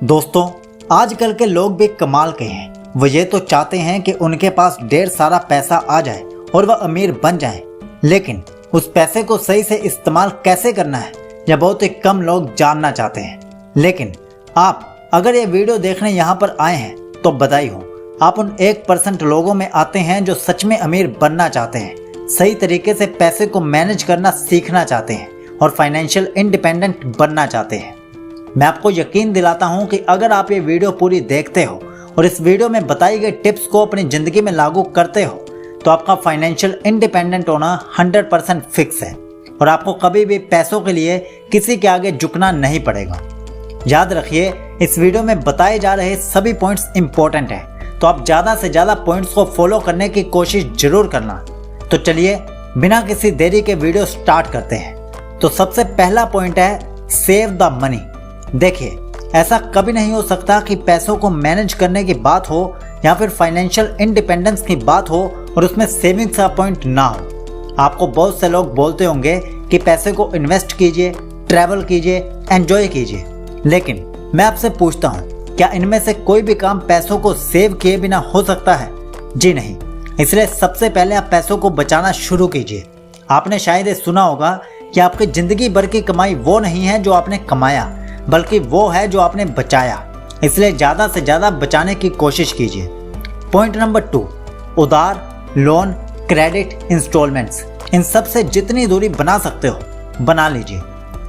दोस्तों, आजकल के लोग भी कमाल के हैं। वो ये तो चाहते हैं कि उनके पास ढेर सारा पैसा आ जाए और वह अमीर बन जाए, लेकिन उस पैसे को सही से इस्तेमाल कैसे करना है यह बहुत ही कम लोग जानना चाहते हैं। लेकिन आप अगर ये वीडियो देखने यहाँ पर आए हैं तो बधाई हो, आप उन 1% लोगों में आते हैं जो सच में अमीर बनना चाहते हैं, सही तरीके से पैसे को मैनेज करना सीखना चाहते हैं और फाइनेंशियल इंडिपेंडेंट बनना चाहते हैं। मैं आपको यकीन दिलाता हूं कि अगर आप ये वीडियो पूरी देखते हो और इस वीडियो में बताई गई टिप्स को अपनी ज़िंदगी में लागू करते हो तो आपका फाइनेंशियल इंडिपेंडेंट होना 100% फिक्स है और आपको कभी भी पैसों के लिए किसी के आगे झुकना नहीं पड़ेगा। याद रखिए, इस वीडियो में बताए जा रहे सभी पॉइंट्स इंपॉर्टेंट हैं, तो आप ज़्यादा से ज़्यादा पॉइंट्स को फॉलो करने की कोशिश जरूर करना। तो चलिए बिना किसी देरी के वीडियो स्टार्ट करते हैं। तो सबसे पहला पॉइंट है सेव द मनी। देखिए, ऐसा कभी नहीं हो सकता कि पैसों को मैनेज करने की बात हो या फिर फाइनेंशियल इंडिपेंडेंस की बात हो और उसमें सेविंग्स का पॉइंट ना हो। आपको बहुत से लोग बोलते होंगे कि पैसे को इन्वेस्ट कीजिए, ट्रैवल कीजिए, एंजॉय कीजिए, लेकिन मैं आपसे पूछता हूँ, क्या इनमें से कोई भी काम पैसों को सेव किए बिना हो सकता है? जी नहीं। इसलिए सबसे पहले आप पैसों को बचाना शुरू कीजिए। आपने शायद ये सुना होगा कि आपकी जिंदगी भर की कमाई वो नहीं है जो आपने कमाया, बल्कि वो है जो आपने बचाया। इसलिए ज़्यादा से ज़्यादा बचाने की कोशिश कीजिए। पॉइंट नंबर 2, उधार, लोन, क्रेडिट, इंस्टॉलमेंट्स, इन सब से जितनी दूरी बना सकते हो बना लीजिए।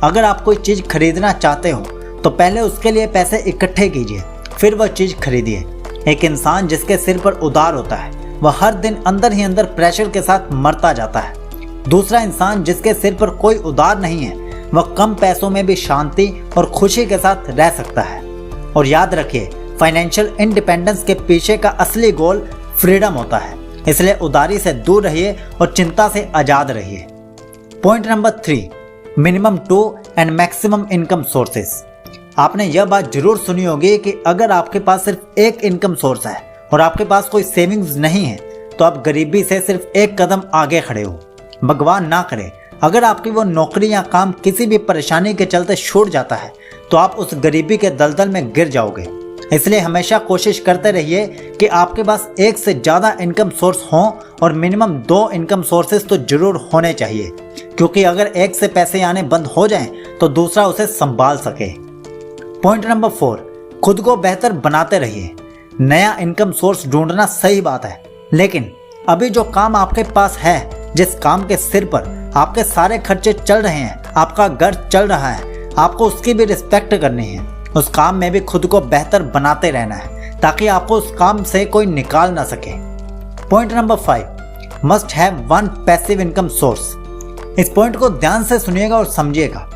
अगर आप कोई चीज़ खरीदना चाहते हो तो पहले उसके लिए पैसे इकट्ठे कीजिए, फिर वह चीज़ खरीदिए। एक इंसान जिसके सिर पर उधार होता है वह हर दिन अंदर ही अंदर प्रेशर के साथ मरता जाता है। दूसरा इंसान जिसके सिर पर कोई उधार नहीं है वह कम पैसों में भी शांति और खुशी के साथ रह सकता है। और याद रखिए, फाइनेंशियल इंडिपेंडेंस के पीछे का असली गोल फ्रीडम होता है। इसलिए उधारी से दूर रहिए और चिंता से आज़ाद रहिए। Point number 3, minimum 2 and maximum income sources. आपने यह बात जरूर सुनी होगी कि अगर आपके पास सिर्फ एक इनकम सोर्स है और आपके पास कोई सेविंग्स नहीं है तो आप गरीबी से सिर्फ एक कदम आगे खड़े हो। भगवान ना करे अगर आपकी वो नौकरी या काम किसी भी परेशानी के चलते छूट जाता है तो आप उस गरीबी के दलदल में गिर जाओगे। इसलिए हमेशा कोशिश करते रहिए कि आपके पास एक से ज़्यादा इनकम सोर्स हों और मिनिमम 2 इनकम सोर्सेस तो जरूर होने चाहिए, क्योंकि अगर एक से पैसे आने बंद हो जाएं तो दूसरा उसे संभाल सके। पॉइंट नंबर 4, खुद को बेहतर बनाते रहिए। नया इनकम सोर्स ढूंढना सही बात है, लेकिन अभी जो काम आपके पास है, जिस काम के सिर पर आपके सारे खर्चे चल रहे हैं, आपका घर चल रहा है, आपको उसकी भी रिस्पेक्ट करनी है। उस काम में भी खुद को बेहतर बनाते रहना है ताकि आपको उस काम से कोई निकाल ना सके। Point number 5, must have 1 passive income source. इस पॉइंट को ध्यान से सुनिएगा और समझिएगा।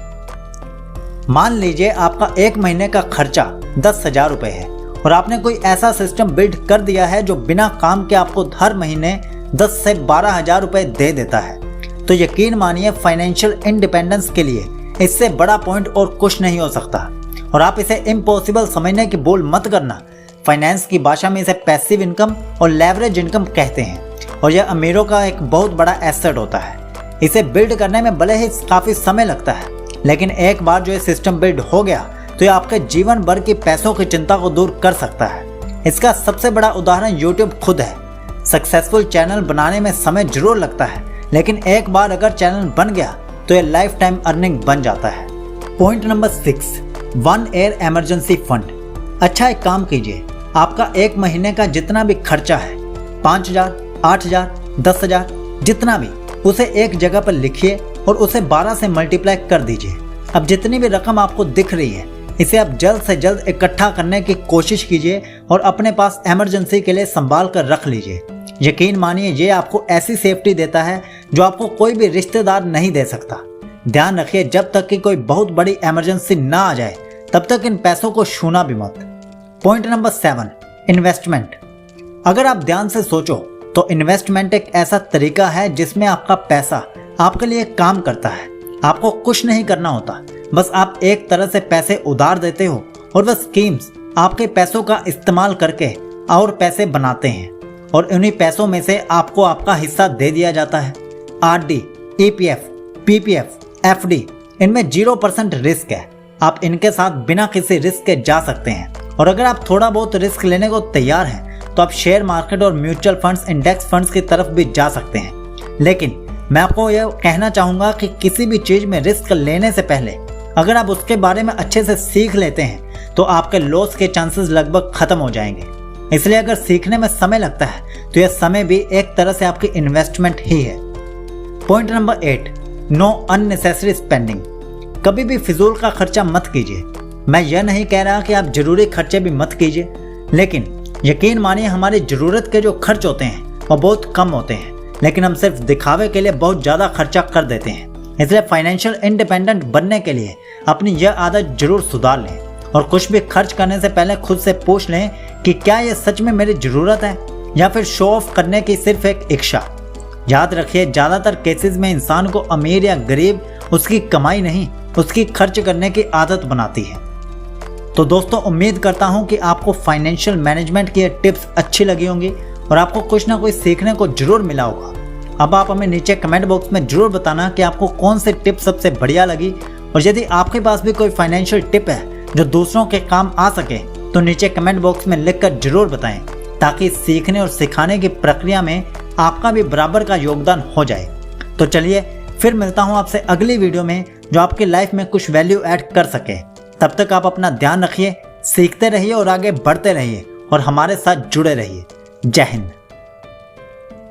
मान लीजिए आपका एक महीने का खर्चा 10,000 रुपये है और आपने कोई ऐसा सिस्टम बिल्ड कर दिया है जो बिना काम के आपको हर महीने 10 से 12,000 रुपये दे देता है, तो यकीन मानिए फाइनेंशियल इंडिपेंडेंस के लिए इससे बड़ा पॉइंट और कुछ नहीं हो सकता। और आप इसे इम्पॉसिबल समझने की भूल मत करना। फाइनेंस की भाषा में इसे पैसिव इनकम और लेवरेज इनकम कहते हैं और यह अमीरों का एक बहुत बड़ा एसेट होता है। इसे बिल्ड करने में भले ही काफ़ी समय लगता है, लेकिन एक बार जो ये सिस्टम बिल्ड हो गया तो ये आपके जीवन भर की पैसों की चिंता को दूर कर सकता है। इसका सबसे बड़ा उदाहरण यूट्यूब खुद है। सक्सेसफुल चैनल बनाने में समय जरूर लगता है, लेकिन एक बार अगर चैनल बन गया तो ये लाइफ टाइम अर्निंग बन जाता है। Point number 6, 1 air emergency fund. अच्छा, एक काम कीजिए, आपका एक महीने का जितना भी खर्चा है, 5,000, 8,000, 10,000, जितना भी, उसे एक जगह पर लिखिए और उसे 12 से मल्टीप्लाई कर दीजिए। अब जितनी भी रकम आपको दिख रही है इसे आप जल्द से जल्द इकट्ठा करने की कोशिश कीजिए और अपने पास इमरजेंसी के लिए संभाल कर रख लीजिए। यकीन मानिए ये आपको ऐसी सेफ्टी देता है जो आपको कोई भी रिश्तेदार नहीं दे सकता। ध्यान रखिए, जब तक कि कोई बहुत बड़ी इमरजेंसी ना आ जाए तब तक इन पैसों को छूना भी मत। Point number 7, investment. अगर आप ध्यान से सोचो तो इन्वेस्टमेंट एक ऐसा तरीका है जिसमें आपका पैसा आपके लिए काम करता है। आपको कुछ नहीं करना होता, बस आप एक तरह से पैसे उधार देते हो और वह स्कीम्स आपके पैसों का इस्तेमाल करके और पैसे बनाते हैं और उन्हीं पैसों में से आपको आपका हिस्सा दे दिया जाता है। आरडी, ईपीएफ, पीपीएफ, एफडी, इनमें 0% रिस्क है आप इनके साथ बिना किसी रिस्क के जा सकते हैं। और अगर आप थोड़ा बहुत रिस्क लेने को तैयार हैं तो आप शेयर मार्केट और म्यूचुअल फंड्स, इंडेक्स फंड्स की तरफ भी जा सकते हैं। लेकिन मैं आपको यह कहना चाहूँगा कि किसी भी चीज़ में रिस्क लेने से पहले अगर आप उसके बारे में अच्छे से सीख लेते हैं तो आपके लॉस के चांसेस लगभग खत्म हो जाएंगे। इसलिए अगर सीखने में समय लगता है तो यह समय भी एक तरह से आपकी इन्वेस्टमेंट ही है। Point number 8, know unnecessary spending. कभी भी फिजूल का खर्चा मत कीजिए। मैं यह नहीं कह रहा कि आप जरूरी खर्चे भी मत कीजिए, लेकिन यकीन मानिए हमारी ज़रूरत के जो खर्च होते हैं वो बहुत कम होते हैं, लेकिन हम सिर्फ दिखावे के लिए बहुत ज़्यादा खर्चा कर देते हैं। इसलिए फाइनेंशियल इंडिपेंडेंट बनने के लिए अपनी यह आदत जरूर सुधार लें और कुछ भी खर्च करने से पहले खुद से पूछ लें कि क्या यह सच में मेरी ज़रूरत है या फिर शो ऑफ करने की सिर्फ एक इच्छा। याद रखिए, ज़्यादातर केसेस में इंसान को अमीर या गरीब उसकी कमाई नहीं, उसकी खर्च करने की आदत बनाती है। तो दोस्तों, उम्मीद करता हूँ कि आपको फाइनेंशियल मैनेजमेंट की ये टिप्स अच्छी लगी होंगी और आपको कुछ ना कुछ सीखने को जरूर मिला होगा। अब आप हमें नीचे कमेंट बॉक्स में जरूर बताना कि आपको कौन सी टिप सबसे बढ़िया लगी, और यदि आपके पास भी कोई फाइनेंशियल टिप है जो दूसरों के काम आ सके तो नीचे कमेंट बॉक्स में लिखकर जरूर बताएं, ताकि सीखने और सिखाने की प्रक्रिया में आपका भी बराबर का योगदान हो जाए। तो चलिए फिर मिलता हूँ आपसे अगली वीडियो में जो आपकी लाइफ में कुछ वैल्यू ऐड कर सके। तब तक आप अपना ध्यान रखिए, सीखते रहिए और आगे बढ़ते रहिए और हमारे साथ जुड़े रहिए। जय हिंद।